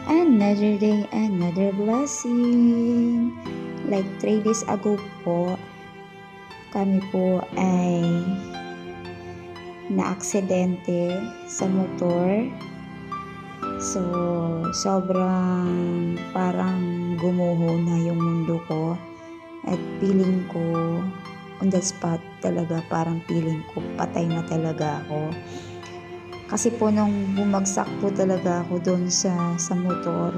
Another day, another blessing. Like 3 days ago po, kami po ay na-aksidente sa motor. So, sobrang parang gumuho na yung mundo ko. At feeling ko, on the spot talaga, parang feeling ko patay na talaga ako. Kasi po nung bumagsak po talaga ako doon sa motor,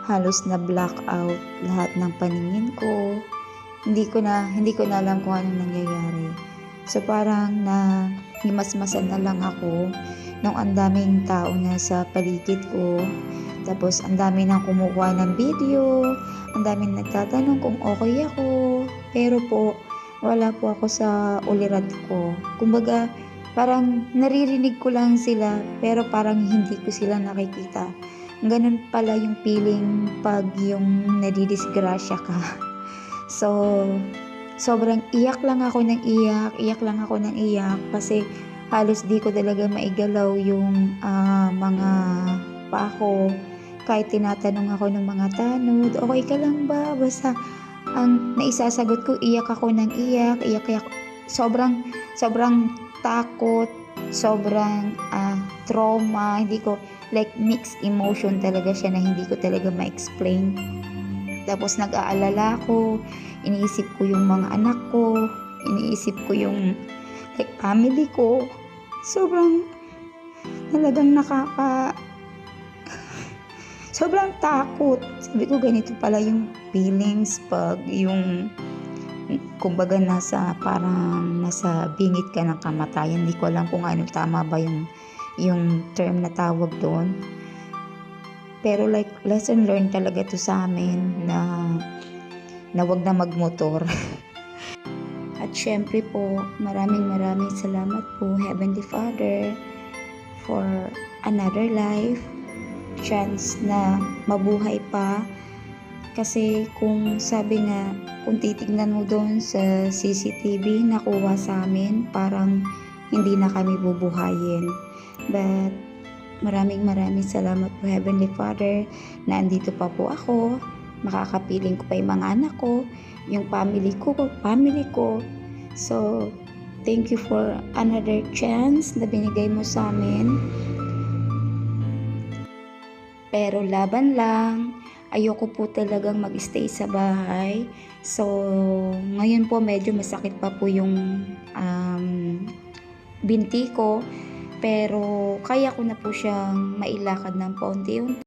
halos na blackout lahat ng paningin ko. Hindi ko na alam kung anong nangyayari. So parang himasmasan na lang ako nung ang daming tao na sa paligid ko. Tapos ang dami nang kumukuha ng video, ang daming nagtatanong kung okay ako. Pero po, wala po ako sa ulirad ko. Kumbaga, parang naririnig ko lang sila, pero parang hindi ko sila nakikita. Ganun pala yung feeling pag yung nadidisgrasya ka. So, sobrang iyak lang ako ng iyak, kasi halos di ko talaga maigalaw yung mga paa ko. Kahit tinatanong ako ng mga tanod, okay ka lang ba? Basta ang naisasagot ko, iyak ako ng iyak. Sobrang takot, sobrang trauma. Hindi ko, like mixed emotion talaga siya na hindi ko talaga ma-explain. Tapos nag-aalala ko, iniisip ko yung mga anak ko, iniisip ko yung like family ko. Sobrang talagang sobrang takot. Sabi ko, ganito pala yung feelings pag yung kumbaga parang nasa bingit ka ng kamatayan. Hindi ko alam kung ano tama ba yung term na tawag doon. Pero like lesson learned talaga to sa amin na wag na magmotor. At syempre po, maraming salamat po Heavenly Father for another life, chance na mabuhay pa. Kasi kung sabi nga, kung titignan mo doon sa CCTV nakuha sa amin, parang hindi na kami bubuhayin. But maraming salamat po Heavenly Father na andito pa po ako, makakapiling ko pa yung mga anak ko, yung family ko. So, thank you for another chance na binigay mo sa amin. Pero laban lang, ayoko po talagang mag-stay sa bahay. So, ngayon po medyo masakit pa po yung binti ko. Pero kaya ko na po siyang mailakad ng paunti-unti.